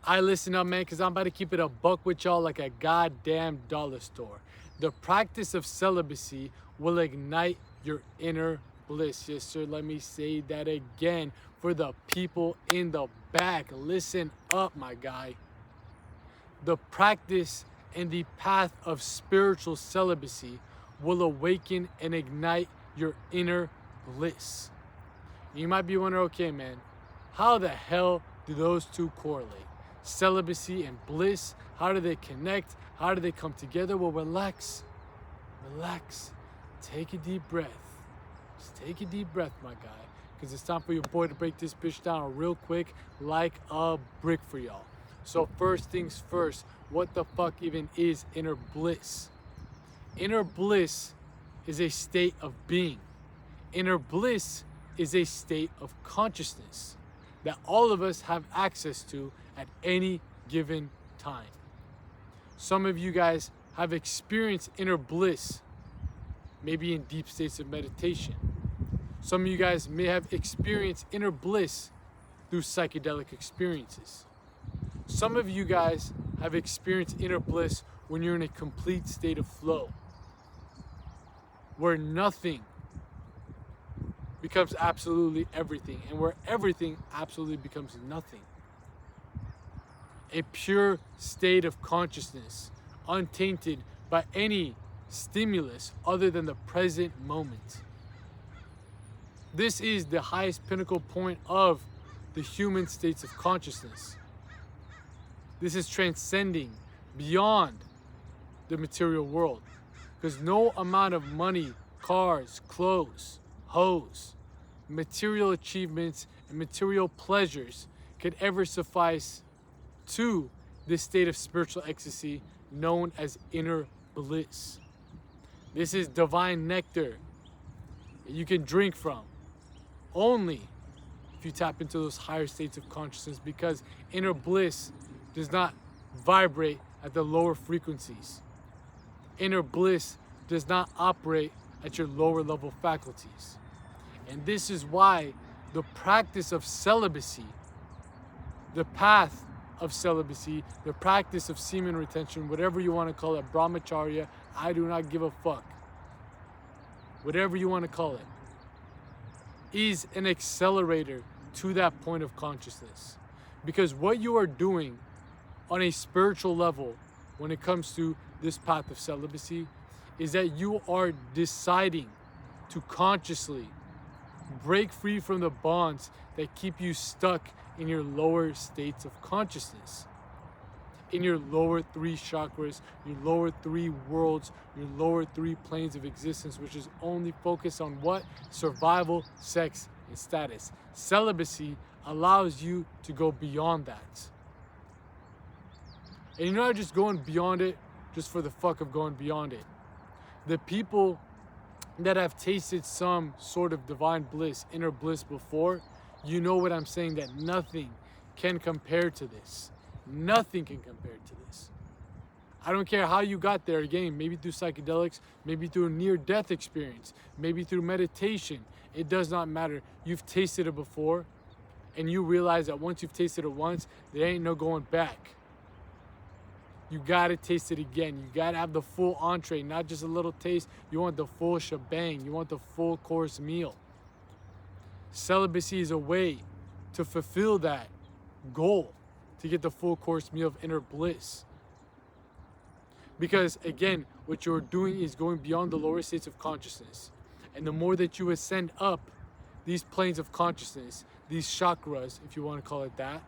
I listen up, man, because I'm about to keep it a buck with y'all like a goddamn dollar store. The practice of celibacy will ignite your inner bliss. Yes, sir. Let me say that again for the people in the back. Listen up, my guy. The practice and the path of spiritual celibacy will awaken and ignite your inner bliss. You might be wondering, okay, man, how the hell do those two correlate? Celibacy and bliss, how do they connect? How do they come together? Well, relax. Take a deep breath. Just take a deep breath, my guy, because it's time for your boy to break this bitch down real quick like a brick for y'all. So first things first, what the fuck even is inner bliss? Inner bliss is a state of being. Inner bliss is a state of consciousness that all of us have access to at any given time. Some of you guys have experienced inner bliss, maybe in deep states of meditation. Some of you guys may have experienced inner bliss through psychedelic experiences. Some of you guys have experienced inner bliss when you're in a complete state of flow, where nothing becomes absolutely everything, and where everything absolutely becomes nothing. A pure state of consciousness, untainted by any stimulus other than the present moment. This is the highest pinnacle point of the human states of consciousness. This is transcending beyond the material world, because no amount of money, cars, clothes, hoes, material achievements, and material pleasures could ever suffice to this state of spiritual ecstasy known as inner bliss. This is divine nectar that you can drink from only if you tap into those higher states of consciousness, because inner bliss does not vibrate at the lower frequencies. Inner bliss does not operate at your lower level faculties. And this is why the practice of celibacy, the path of celibacy, the practice of semen retention, whatever you want to call it, brahmacharya, I do not give a fuck. Whatever you want to call it, is an accelerator to that point of consciousness. Because what you are doing on a spiritual level when it comes to this path of celibacy is that you are deciding to consciously break free from the bonds that keep you stuck in your lower states of consciousness, in your lower three chakras, your lower three worlds, your lower three planes of existence, which is only focused on what? Survival, sex, and status. Celibacy allows you to go beyond that. And you're not just going beyond it just for the fuck of going beyond it. The people that have tasted some sort of divine bliss, inner bliss before, you know what I'm saying, that nothing can compare to this. Nothing can compare to this. I don't care how you got there, again, maybe through psychedelics, maybe through a near-death experience, maybe through meditation. It does not matter. You've tasted it before, and you realize that once you've tasted it once, there ain't no going back. You gotta taste it again. You gotta have the full entree, not just a little taste. You want the full shebang. You want the full course meal. Celibacy is a way to fulfill that goal, to get the full course meal of inner bliss. Because again, what you're doing is going beyond the lower states of consciousness. And the more that you ascend up these planes of consciousness, these chakras, if you want to call it that,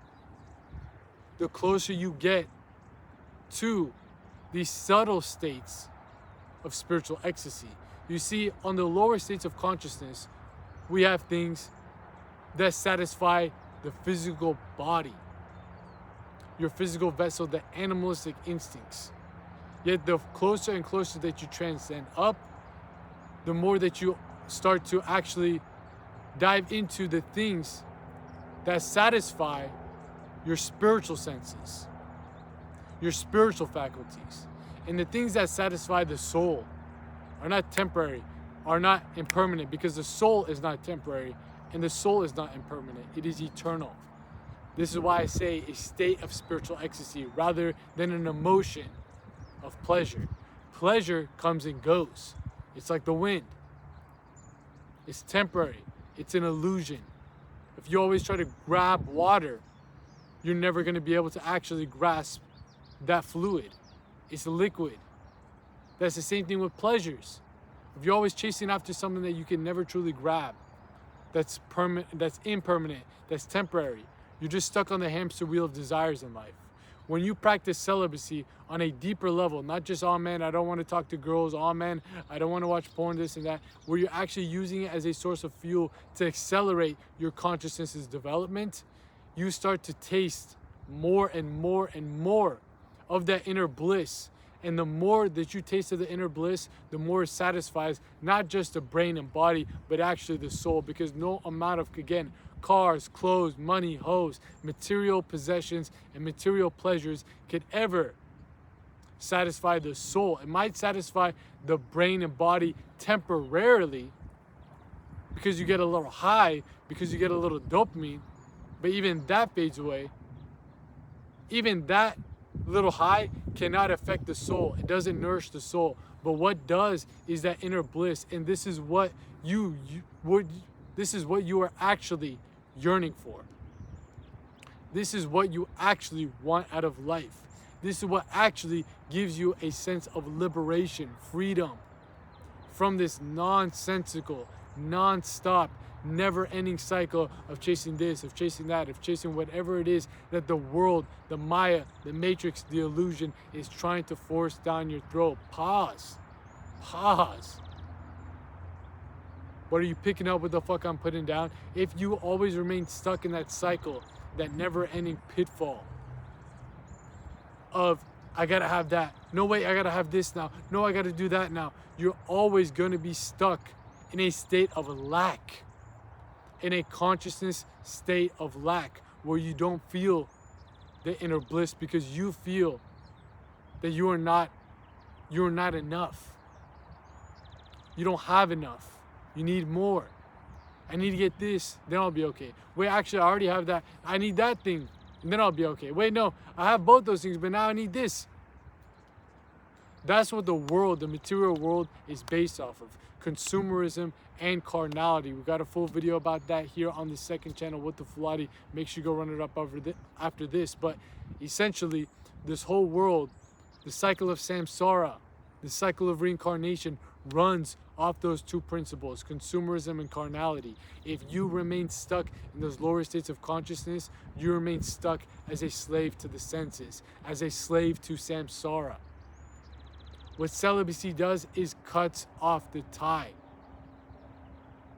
the closer you get to these subtle states of spiritual ecstasy. You see, on the lower states of consciousness, we have things that satisfy the physical body, your physical vessel, the animalistic instincts. Yet the closer and closer that you transcend up, the more that you start to actually dive into the things that satisfy your spiritual senses, your spiritual faculties. And the things that satisfy the soul are not temporary, are not impermanent, because the soul is not temporary and the soul is not impermanent. It is eternal. This is why I say a state of spiritual ecstasy rather than an emotion of pleasure. Pleasure comes and goes. It's like the wind. It's temporary. It's an illusion. If you always try to grab water, you're never going to be able to actually grasp that fluid. It's liquid. That's the same thing with pleasures. If you're always chasing after something that you can never truly grab, that's permanent, that's impermanent, that's temporary, you're just stuck on the hamster wheel of desires in life. When you practice celibacy on a deeper level, not just, oh man, I don't want to talk to girls, oh man, I don't want to watch porn, this and that, where you're actually using it as a source of fuel to accelerate your consciousness's development, you start to taste more and more and more of that inner bliss. And the more that you taste of the inner bliss, the more it satisfies not just the brain and body, but actually the soul. Because no amount of, again, cars, clothes, money, hoes, material possessions, and material pleasures could ever satisfy the soul. It might satisfy the brain and body temporarily because you get a little high, because you get a little dopamine, but even that fades away. Even that little high cannot affect the soul. It doesn't nourish the soul. But what does is that inner bliss, and this is what this is what you are actually yearning for. This is what you actually want out of life. This is what actually gives you a sense of liberation, freedom from this nonsensical, non-stop, never-ending cycle of chasing this, of chasing that, of chasing whatever it is that the world, the Maya, the Matrix, the illusion is trying to force down your throat. Pause. Pause. What are you picking up? What the fuck I'm putting down? If you always remain stuck in that cycle, that never-ending pitfall of, I gotta have that. No, wait, I gotta have this now. No, I gotta do that now. You're always gonna be stuck in a state of lack, in a consciousness state of lack, where you don't feel the inner bliss because you feel that you're not enough. You don't have enough. You need more. I need to get this, then I'll be okay. Wait, actually, I already have that. I need that thing, and then I'll be okay. Wait, no, I have both those things, but now I need this. That's what the world, the material world, is based off of. Consumerism and carnality. We got a full video about that here on the second channel with the Fulani. Make sure you go run it up after this. But essentially, this whole world, the cycle of samsara, the cycle of reincarnation, runs off those two principles, consumerism and carnality. If you remain stuck in those lower states of consciousness, you remain stuck as a slave to the senses, as a slave to samsara. What celibacy does is cuts off the tie,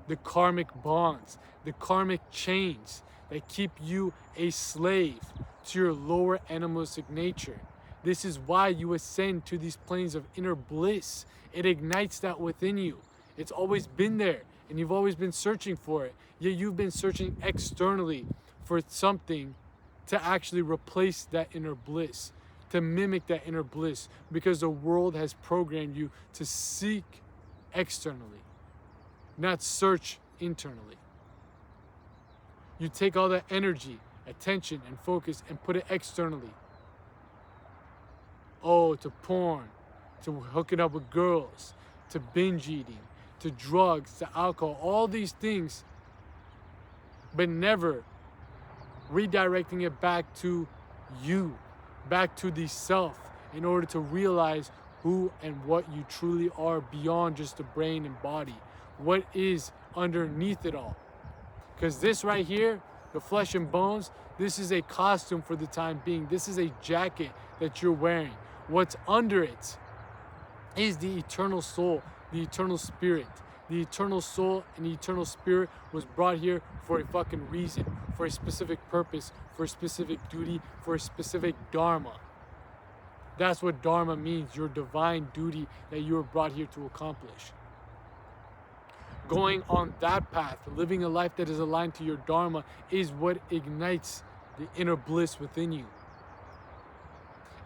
the karmic bonds, the karmic chains that keep you a slave to your lower animalistic nature. This is why you ascend to these planes of inner bliss. It ignites that within you. It's always been there, and you've always been searching for it. Yet you've been searching externally for something to actually replace that inner bliss, to mimic that inner bliss, because the world has programmed you to seek externally, not search internally. You take all that energy, attention, and focus and put it externally. Oh, to porn, to hooking up with girls, to binge eating, to drugs, to alcohol, all these things, but never redirecting it back to you, back to the self, in order to realize who and what you truly are beyond just the brain and body. What is underneath it all? Because this right here, the flesh and bones, this is a costume for the time being. This is a jacket that you're wearing. What's under it is the eternal soul, the eternal spirit. The eternal soul and the eternal spirit was brought here for a fucking reason, for a specific purpose, for a specific duty, for a specific dharma. That's what dharma means, your divine duty that you were brought here to accomplish. Going on that path, living a life that is aligned to your dharma, is what ignites the inner bliss within you.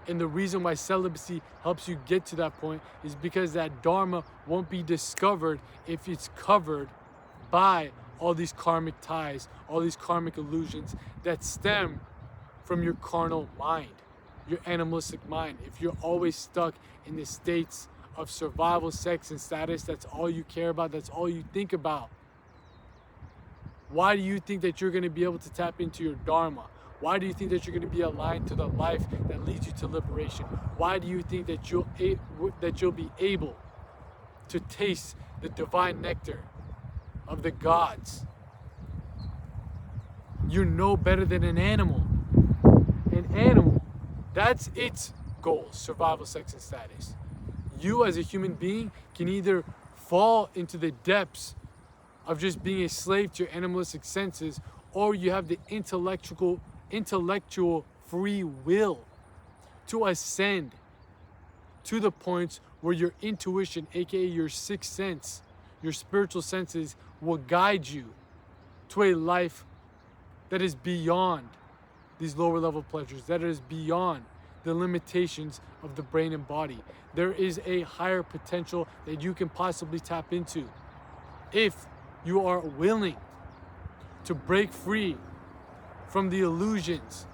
And the reason why celibacy helps you get to that point is because that dharma won't be discovered if it's covered by all these karmic ties, all these karmic illusions that stem from your carnal mind, your animalistic mind. If you're always stuck in the states of survival, sex, and status, that's all you care about, that's all you think about. Why do you think that you're going to be able to tap into your dharma? Why do you think that you're going to be aligned to the life that leads you to liberation? Why do you think that you'll be able to taste the divine nectar of the gods? You're no better than an animal. An animal, that's its goal, survival, sex, and status. You as a human being can either fall into the depths of just being a slave to your animalistic senses, or you have the intellectual free will to ascend to the points where your intuition, aka your sixth sense, your spiritual senses, will guide you to a life that is beyond these lower level pleasures, that is beyond the limitations of the brain and body. There is a higher potential that you can possibly tap into if you are willing to break free from the illusions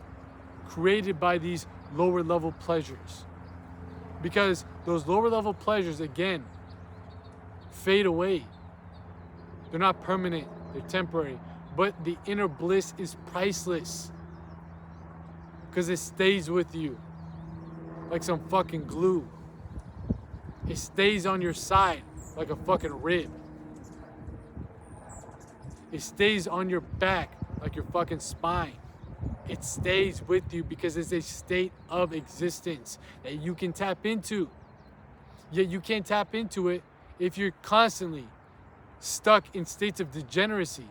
created by these lower level pleasures. Because those lower level pleasures, again, fade away. They're not permanent, they're temporary. But the inner bliss is priceless, because it stays with you like some fucking glue. It stays on your side like a fucking rib. It stays on your back like your fucking spine. It stays with you because it's a state of existence that you can tap into. Yet you can't tap into it if you're constantly stuck in states of degeneracy,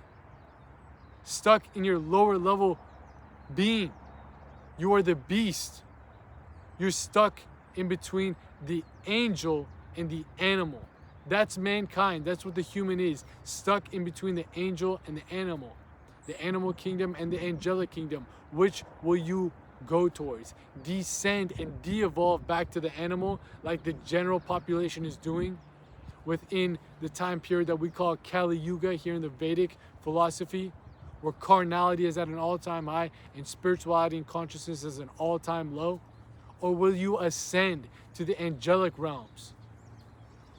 stuck in your lower level being. You are the beast. You're stuck in between the angel and the animal. That's mankind. That's what the human is. Stuck in between the angel and the animal kingdom and the angelic kingdom. Which will you go towards? Descend and de-evolve back to the animal like the general population is doing within the time period that we call Kali Yuga here in the Vedic philosophy, where carnality is at an all-time high and spirituality and consciousness is an all-time low? Or will you ascend to the angelic realms,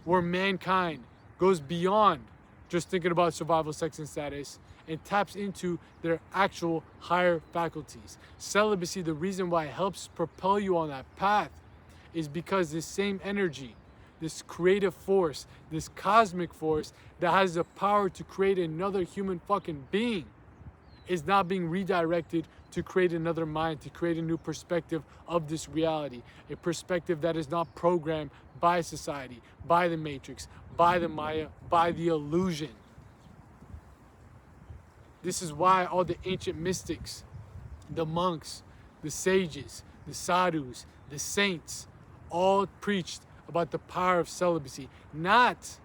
where mankind goes beyond just thinking about survival, sex, and status, and taps into their actual higher faculties? Celibacy, the reason why it helps propel you on that path, is because this same energy, this creative force, this cosmic force that has the power to create another human fucking being, is not being redirected to create another mind, to create a new perspective of this reality. A perspective that is not programmed by society, by the matrix, by the Maya, by the illusion. This is why all the ancient mystics, the monks, the sages, the sadhus, the saints, all preached about the power of celibacy. Not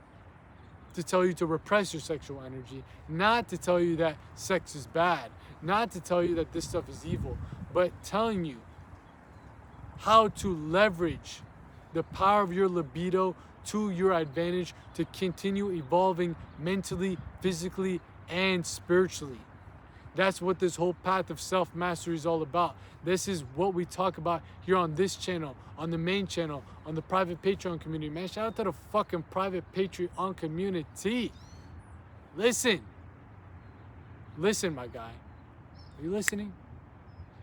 to tell you to repress your sexual energy, not to tell you that sex is bad, not to tell you that this stuff is evil, but telling you how to leverage the power of your libido to your advantage to continue evolving mentally, physically, and spiritually. That's what this whole path of self-mastery is all about. This is what we talk about here on this channel, on the main channel, on the private Patreon community. Man, shout out to the fucking private Patreon community. Listen, my guy. Are you listening?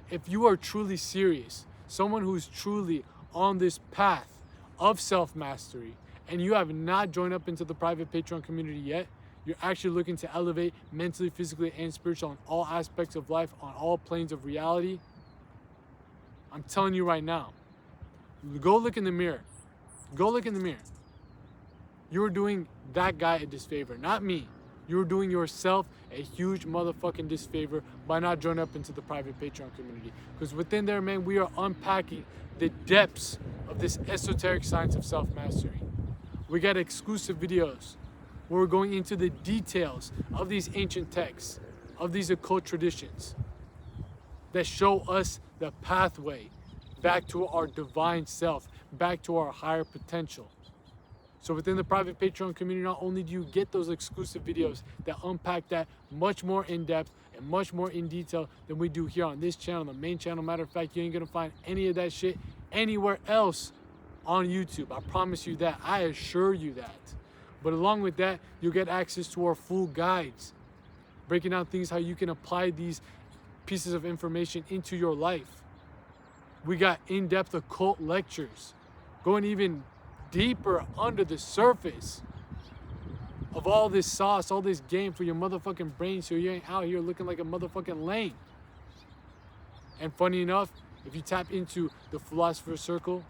If you are truly serious, someone who's truly on this path of self-mastery, and you have not joined up into the private Patreon community yet, you're actually looking to elevate mentally, physically, and spiritually on all aspects of life, on all planes of reality, I'm telling you right now, go look in the mirror. Go look in the mirror. You're doing that guy a disfavor, not me. You're doing yourself a huge motherfucking disfavor by not joining up into the private Patreon community. Because within there, man, we are unpacking the depths of this esoteric science of self-mastery. We got exclusive videos where we're going into the details of these ancient texts, of these occult traditions that show us the pathway back to our divine self, back to our higher potential. So within the private Patreon community, not only do you get those exclusive videos that unpack that much more in depth and much more in detail than we do here on this channel, the main channel. Matter of fact, you ain't gonna find any of that shit anywhere else on YouTube. I promise you that. I assure you that. But along with that, you'll get access to our full guides, breaking down things how you can apply these pieces of information into your life. We got in-depth occult lectures, going even deeper under the surface of all this sauce, all this game for your motherfucking brain, so you ain't out here looking like a motherfucking lame. And funny enough, if you tap into the Philosopher's Circle,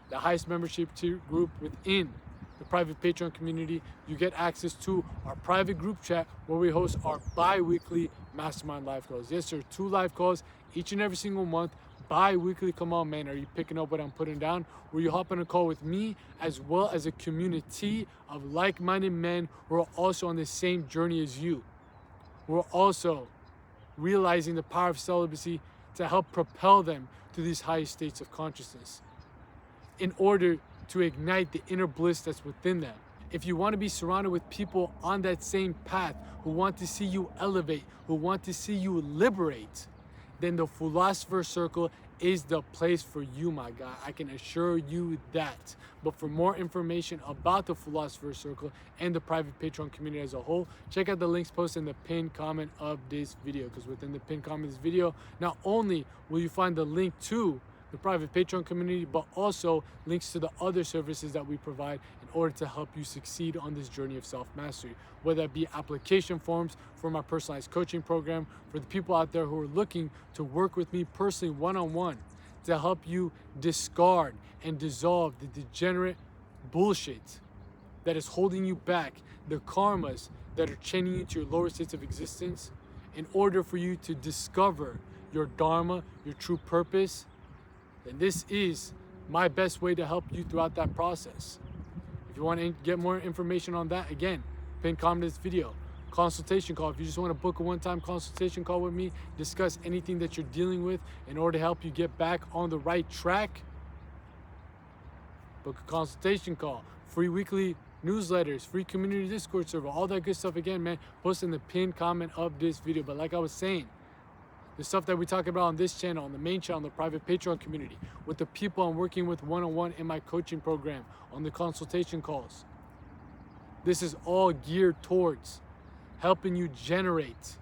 the highest membership tier group within the private Patreon community, you get access to our private group chat where we host our bi-weekly mastermind live calls. Yes, sir, 2 live calls each and every single month, bi-weekly. Come on, man, are you picking up what I'm putting down? Where you hop on a call with me as well as a community of like-minded men who are also on the same journey as you. We're also realizing the power of celibacy to help propel them to these highest states of consciousness in order to ignite the inner bliss that's within them. If you want to be surrounded with people on that same path who want to see you elevate, who want to see you liberate, then the Philosopher's Circle is the place for you, my guy. I can assure you that. But for more information about the Philosopher's Circle and the private Patreon community as a whole, check out the links posted in the pinned comment of this video. Because within the pinned comment of this video, not only will you find the link to the private Patreon community, but also links to the other services that we provide in order to help you succeed on this journey of self-mastery, whether it be application forms for my personalized coaching program, for the people out there who are looking to work with me personally one-on-one to help you discard and dissolve the degenerate bullshit that is holding you back, the karmas that are chaining you to your lower states of existence, in order for you to discover your dharma, your true purpose. Then this is my best way to help you throughout that process. If you want to get more information on that, again, pin comment this video. Consultation call. If you just want to book a one-time consultation call with me, discuss anything that you're dealing with in order to help you get back on the right track, book a consultation call. Free weekly newsletters, free community Discord server, all that good stuff. Again, man, post in the pinned comment of this video. But like I was saying, the stuff that we talk about on this channel, on the main channel, the private Patreon community, with the people I'm working with one-on-one in my coaching program, on the consultation calls. This is all geared towards helping you generate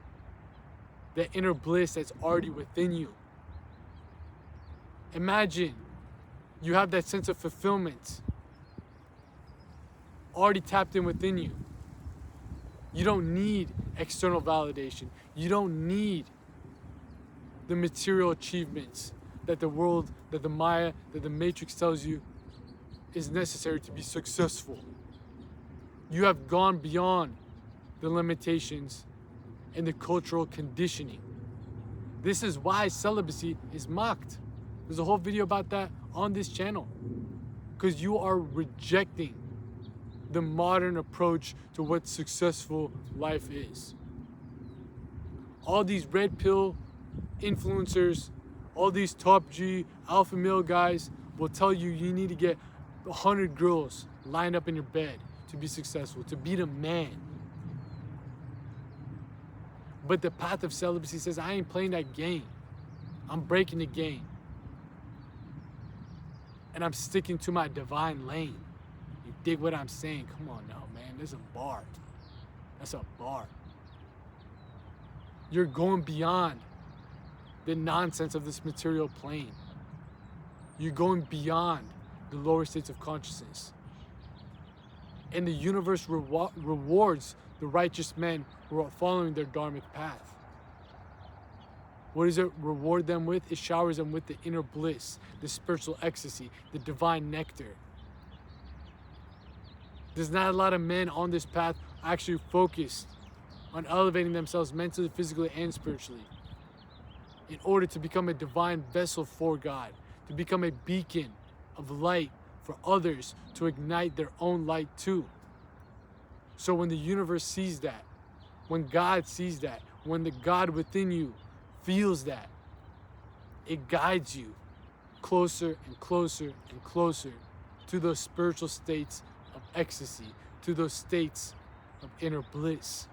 the inner bliss that's already within you. Imagine you have that sense of fulfillment already tapped in within you. You don't need external validation. You don't need the material achievements that the world, that the Maya, that the Matrix tells you is necessary to be successful. You have gone beyond the limitations and the cultural conditioning. This is why celibacy is mocked. There's a whole video about that on this channel. Because you are rejecting the modern approach to what successful life is. All these red pill influencers, all these top G alpha male guys will tell you you need to get 100 girls lined up in your bed to be successful, to be the man. But the path of celibacy says, I ain't playing that game. I'm breaking the game. And I'm sticking to my divine lane. You dig what I'm saying? Come on now, man. There's a bar. That's a bar. You're going beyond the nonsense of this material plane. You're going beyond the lower states of consciousness. And the universe rewards the righteous men who are following their dharmic path. What does it reward them with? It showers them with the inner bliss, the spiritual ecstasy, the divine nectar. There's not a lot of men on this path actually focused on elevating themselves mentally, physically, and spiritually in order to become a divine vessel for God, to become a beacon of light for others to ignite their own light too. So when the universe sees that, when God sees that, when the God within you feels that, it guides you closer and closer and closer to those spiritual states of ecstasy, to those states of inner bliss.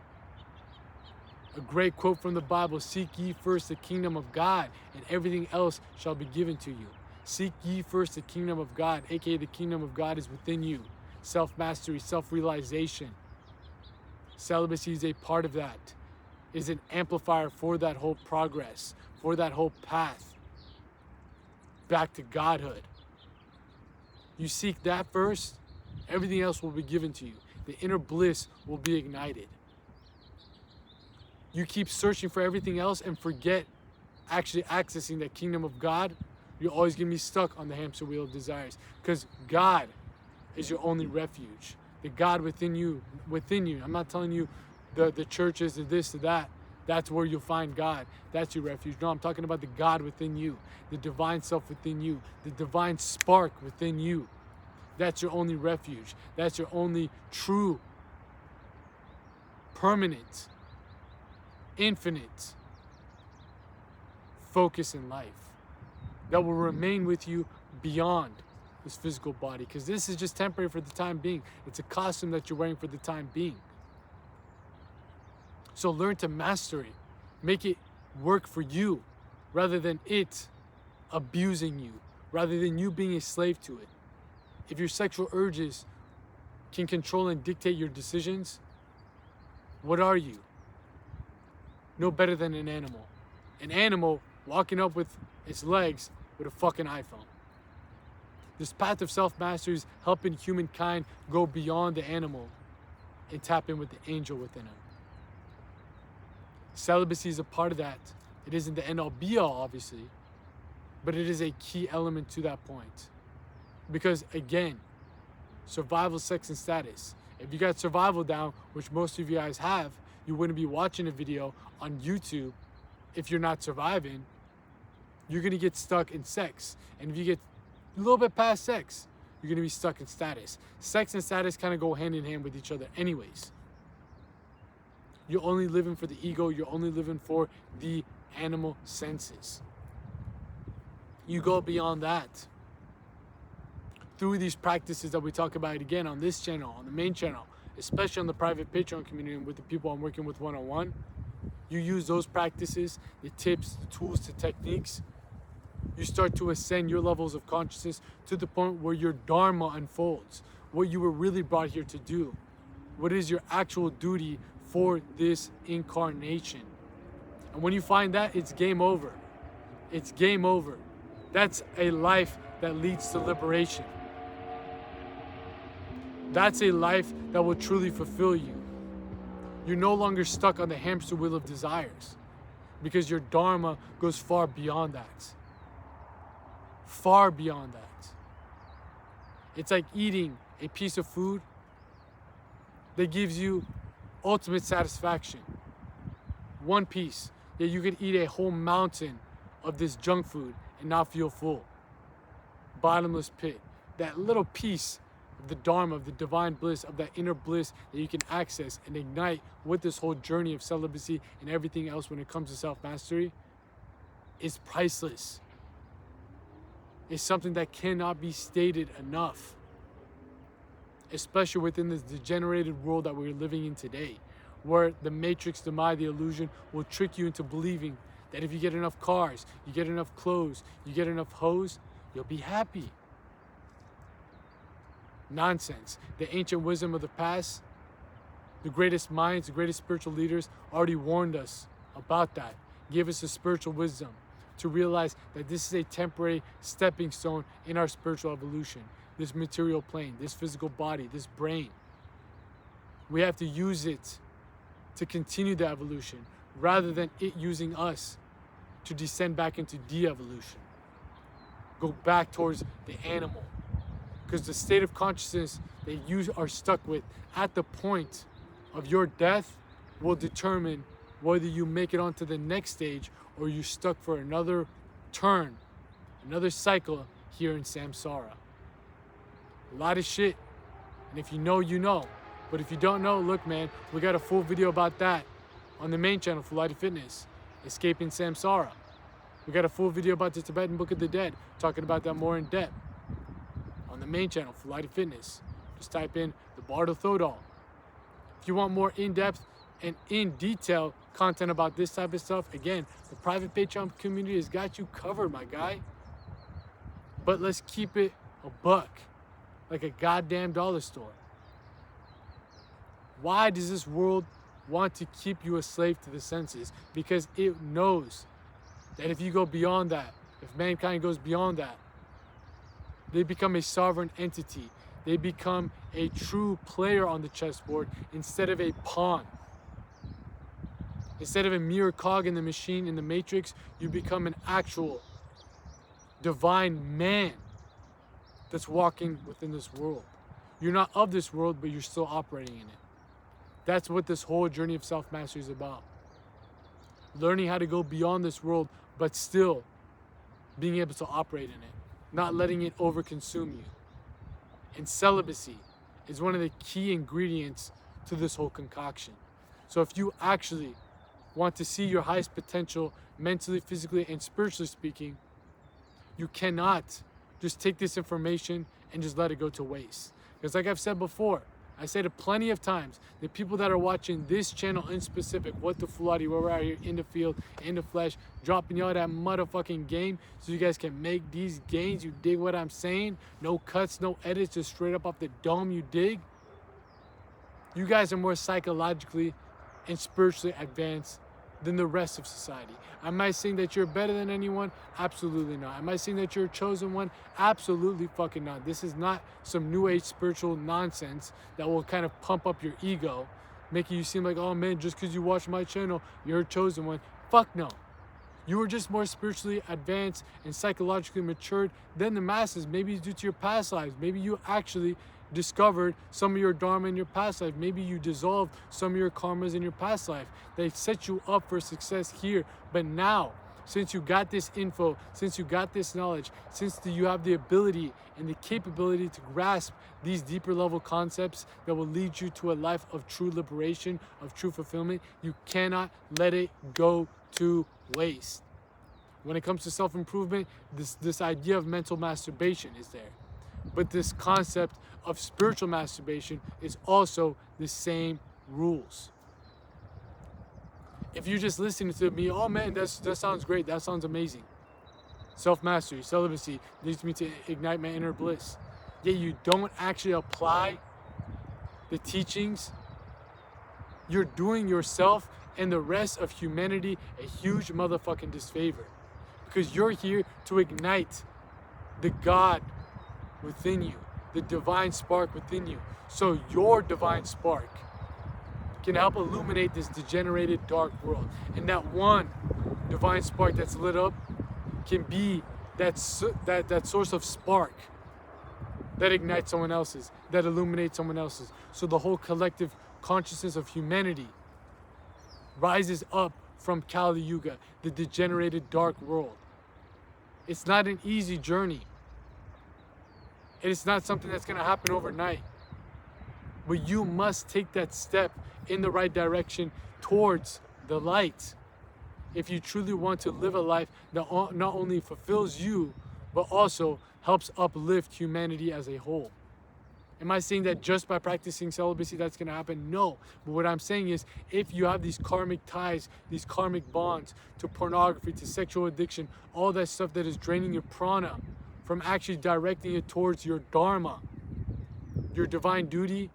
A great quote from the Bible: seek ye first the kingdom of God, and everything else shall be given to you. Seek ye first the kingdom of God, aka the kingdom of God is within you. Self-mastery, self-realization. Celibacy is a part of that. Is an amplifier for that whole progress, for that whole path back to godhood. You seek that first, everything else will be given to you. The inner bliss will be ignited. You keep searching for everything else and forget actually accessing that kingdom of God, you're always going to be stuck on the hamster wheel of desires, because God is your only refuge. The God within you. I'm not telling you the churches, the this, the that. That's where you'll find God. That's your refuge. No, I'm talking about the God within you, the divine self within you, the divine spark within you. That's your only refuge. That's your only true, permanent, infinite focus in life that will remain with you beyond this physical body, because this is just temporary for the time being. It's a costume that you're wearing for the time being. So learn to master it. Make it work for you rather than it abusing you, rather than you being a slave to it. If your sexual urges can control and dictate your decisions, what are you? No better than an animal. An animal walking up with its legs with a fucking iPhone. This path of self-mastery is helping humankind go beyond the animal and tap in with the angel within him. Celibacy is a part of that. It isn't the end-all be-all, obviously, but it is a key element to that point. Because again, survival, sex, and status. If you got survival down, which most of you guys have, you wouldn't be watching a video on YouTube if you're not surviving. You're gonna get stuck in sex. And if you get a little bit past sex, you're gonna be stuck in status. Sex and status kind of go hand in hand with each other anyways. You're only living for the ego. You're only living for the animal senses. You go beyond that. Through these practices that we talk about again on this channel, on the main channel, especially on the private Patreon community and with the people I'm working with one-on-one, you use those practices, the tips, the tools, the techniques. You start to ascend your levels of consciousness to the point where your dharma unfolds, what you were really brought here to do, what is your actual duty for this incarnation. And when you find that, it's game over. It's game over. That's a life that leads to liberation. That's a life that will truly fulfill you. You're no longer stuck on the hamster wheel of desires, because your dharma goes far beyond that. Far beyond that. It's like eating a piece of food that gives you ultimate satisfaction. One piece. Yet you could eat a whole mountain of this junk food and not feel full. Bottomless pit. That little piece of the dharma, of the divine bliss, of that inner bliss that you can access and ignite with this whole journey of celibacy and everything else when it comes to self-mastery, is priceless. It's something that cannot be stated enough, especially within this degenerated world that we're living in today, where the matrix, the mind, the illusion will trick you into believing that if you get enough cars, you get enough clothes, you get enough hoes, you'll be happy. Nonsense. The ancient wisdom of the past, the greatest minds, the greatest spiritual leaders already warned us about that, gave us the spiritual wisdom to realize that this is a temporary stepping stone in our spiritual evolution. This material plane, this physical body, this brain. We have to use it to continue the evolution rather than it using us to descend back into de-evolution. Go back towards the animal. Because the state of consciousness that you are stuck with at the point of your death will determine whether you make it onto the next stage or you're stuck for another turn, another cycle here in samsara. A lot of shit. And if you know, you know. But if you don't know, look, man, we got a full video about that on the main channel for Light of Fitness, Escaping Samsara. We got a full video about the Tibetan Book of the Dead, talking about that more in depth on the main channel for Light of Fitness. Just type in the Bardo Thodol. If you want more in-depth and in detail content about this type of stuff, again, the private Patreon community has got you covered, my guy. But let's keep it a buck, like a goddamn dollar store. Why does this world want to keep you a slave to the senses? Because it knows that if you go beyond that, if mankind goes beyond that, they become a sovereign entity. They become a true player on the chessboard instead of a pawn. Instead of a mere cog in the machine in the matrix, you become an actual divine man that's walking within this world. You're not of this world, but you're still operating in it. That's what this whole journey of self-mastery is about. Learning how to go beyond this world, but still being able to operate in it, not letting it overconsume you. And celibacy is one of the key ingredients to this whole concoction. So if you actually want to see your highest potential mentally, physically, and spiritually speaking, you cannot just take this information and just let it go to waste. Because like I've said before, I said it plenty of times, the people that are watching this channel in specific, What the Fulati, where we're out here in the field, in the flesh, dropping y'all that motherfucking game so you guys can make these gains. You dig what I'm saying? No cuts, no edits, just straight up off the dome, you dig? You guys are more psychologically and spiritually advanced than the rest of society. Am I saying that you're better than anyone? Absolutely not. Am I saying that you're a chosen one? Absolutely fucking not. This is not some new age spiritual nonsense that will kind of pump up your ego, making you seem like, oh man, just because you watch my channel, you're a chosen one. Fuck no. You were just more spiritually advanced and psychologically matured than the masses. Maybe it's due to your past lives. Maybe you actually discovered some of your dharma in your past life. Maybe you dissolved some of your karmas in your past life. They set you up for success here. But now, since you got this info, since you got this knowledge, since you have the ability and the capability to grasp these deeper level concepts that will lead you to a life of true liberation, of true fulfillment, you cannot let it go to waste. When it comes to self-improvement, this idea of mental masturbation is there. But this concept of spiritual masturbation is also the same rules. If you're just listening to me, oh man, that sounds great, that sounds amazing. Self-mastery, celibacy leads me to ignite my inner bliss. Yet you don't actually apply the teachings, you're doing yourself and the rest of humanity a huge motherfucking disfavor. Because you're here to ignite the God within you, the divine spark within you. So your divine spark can help illuminate this degenerated dark world. And that one divine spark that's lit up can be that source of spark that ignites someone else's, that illuminates someone else's. So the whole collective consciousness of humanity rises up from Kali Yuga, the degenerated dark world. It's not an easy journey. And it's not something that's going to happen overnight. But you must take that step in the right direction towards the light if you truly want to live a life that not only fulfills you, but also helps uplift humanity as a whole. Am I saying that just by practicing celibacy that's going to happen? No. But what I'm saying is, if you have these karmic ties, these karmic bonds to pornography, to sexual addiction, all that stuff that is draining your prana from actually directing it towards your dharma, your divine duty,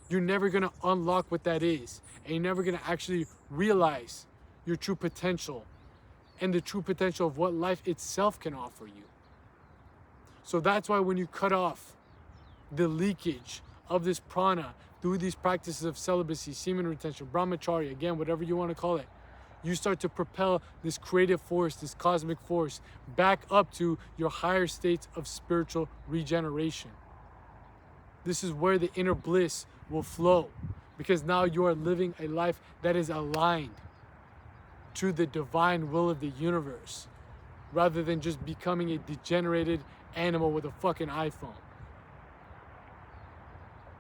you're never going to unlock what that is. And you're never going to actually realize your true potential and the true potential of what life itself can offer you. So that's why when you cut off the leakage of this prana through these practices of celibacy, semen retention, brahmacharya, again, whatever you want to call it, you start to propel this creative force, this cosmic force, back up to your higher states of spiritual regeneration. This is where the inner bliss will flow, because now you are living a life that is aligned to the divine will of the universe, rather than just becoming a degenerated animal with a fucking iPhone.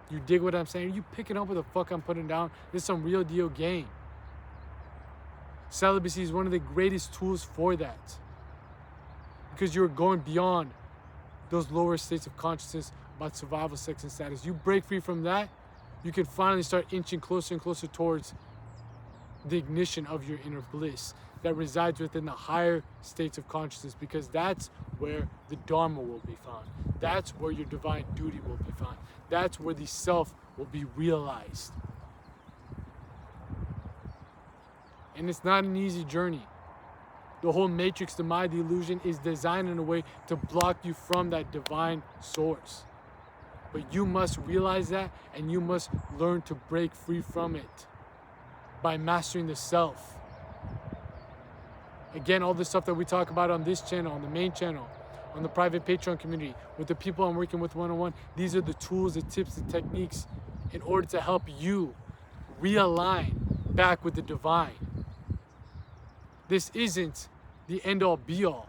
You dig what I'm saying? Are you picking up what the fuck I'm putting down? This is some real deal game. Celibacy is one of the greatest tools for that, because you're going beyond those lower states of consciousness, about survival, sex, and status. You break free from that, you can finally start inching closer and closer towards the ignition of your inner bliss that resides within the higher states of consciousness, because that's where the Dharma will be found. That's where your divine duty will be found. That's where the self will be realized. And it's not an easy journey. The whole matrix, the mind, the illusion is designed in a way to block you from that divine source. But you must realize that, and you must learn to break free from it by mastering the self. Again, all the stuff that we talk about on this channel, on the main channel, on the private Patreon community, with the people I'm working with one-on-one, these are the tools, the tips, the techniques in order to help you realign back with the divine. This isn't the end-all be-all,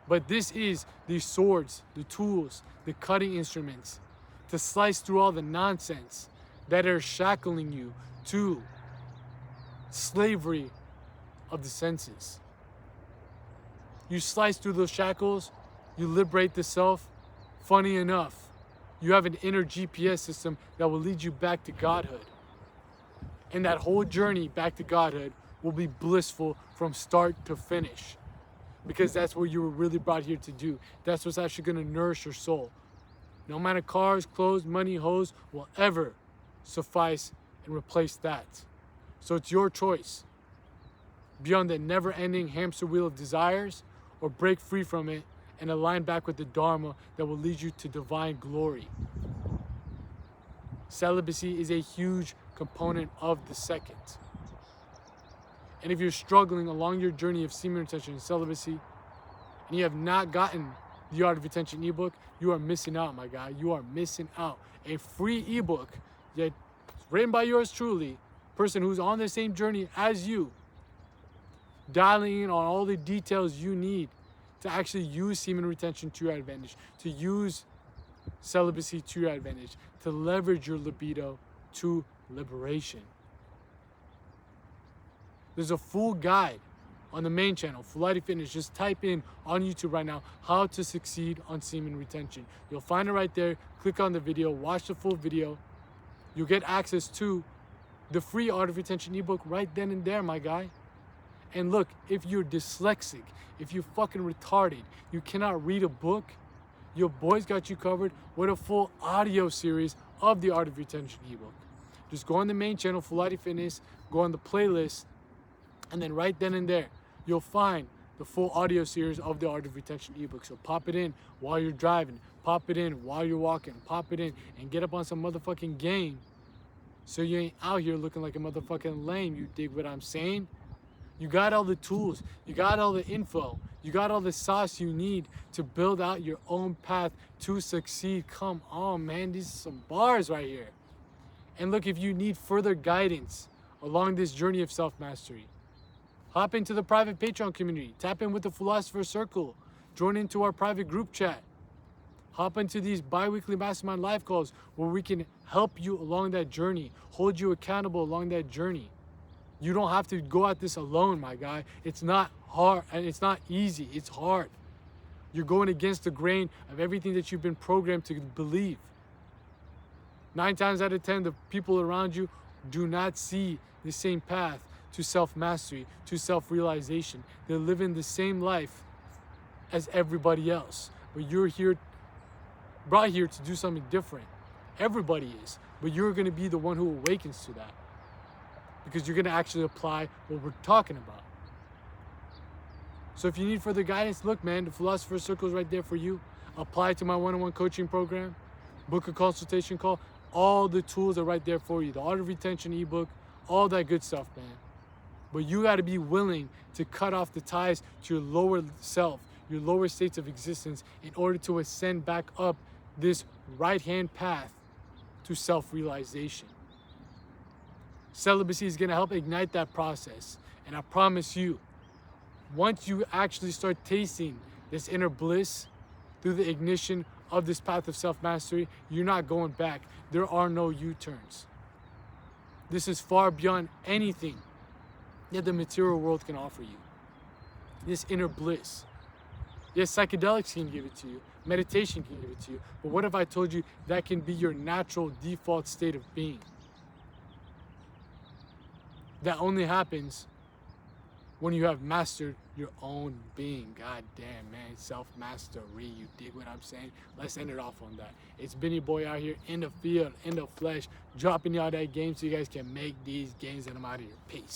but this is the swords, the tools, the cutting instruments to slice through all the nonsense that are shackling you to slavery of the senses. You slice through those shackles, you liberate the self. Funny enough, you have an inner GPS system that will lead you back to Godhood. And that whole journey back to Godhood will be blissful from start to finish, because that's what you were really brought here to do. That's what's actually going to nourish your soul. No amount of cars, clothes, money, hoes will ever suffice and replace that. So it's your choice. Beyond the never-ending hamster wheel of desires, or break free from it and align back with the Dharma that will lead you to divine glory. Celibacy is a huge component of the second. And if you're struggling along your journey of semen retention and celibacy, and you have not gotten the Art of Retention ebook, you are missing out, my guy. You are missing out. A free ebook, yet written by yours truly, person who's on the same journey as you, dialing in on all the details you need to actually use semen retention to your advantage, to use celibacy to your advantage, to leverage your libido to liberation. There's a full guide on the main channel, Fulati Fitness. Just type in on YouTube right now, how to succeed on semen retention. You'll find it right there. Click on the video, watch the full video. You'll get access to the free Art of Retention ebook right then and there, my guy. And look, if you're dyslexic, if you're fucking retarded, you cannot read a book, your boy's got you covered with a full audio series of the Art of Retention ebook. Just go on the main channel, Fulati Fitness, go on the playlist, and then right then and there, you'll find the full audio series of the Art of Retention ebook. So pop it in while you're driving, pop it in while you're walking, pop it in, and get up on some motherfucking game so you ain't out here looking like a motherfucking lame. You dig what I'm saying? You got all the tools, you got all the info, you got all the sauce you need to build out your own path to succeed. Come on, man, these are some bars right here. And look, if you need further guidance along this journey of self-mastery, hop into the private Patreon community, tap in with the Philosopher's Circle, join into our private group chat, hop into these bi-weekly mastermind live calls where we can help you along that journey, hold you accountable along that journey. You don't have to go at this alone, my guy. It's not hard, and it's not easy. It's hard. You're going against the grain of everything that you've been programmed to believe. 9 times out of 10, the people around you do not see the same path to self-mastery, to self-realization. They're living the same life as everybody else. But you're here, brought here to do something different. Everybody is. But you're going to be the one who awakens to that, because you're going to actually apply what we're talking about. So if you need further guidance, look, man, the Philosopher's Circle is right there for you. Apply to my one-on-one coaching program. Book a consultation call. All the tools are right there for you. The Art of Retention ebook, all that good stuff, man. But you got to be willing to cut off the ties to your lower self, your lower states of existence, in order to ascend back up this right-hand path to self-realization. Celibacy is going to help ignite that process. And I promise you, once you actually start tasting this inner bliss through the ignition of this path of self-mastery, you're not going back. There are no U-turns. This is far beyond anything that the material world can offer you. This inner bliss. Yes, psychedelics can give it to you. Meditation can give it to you. But what if I told you that can be your natural default state of being? That only happens when you have mastered your own being. God damn, man. Self-mastery. You dig what I'm saying? Let's end it off on that. It's been your boy out here in the field, in the flesh, dropping y'all that game so you guys can make these games, and I'm out of here. Peace.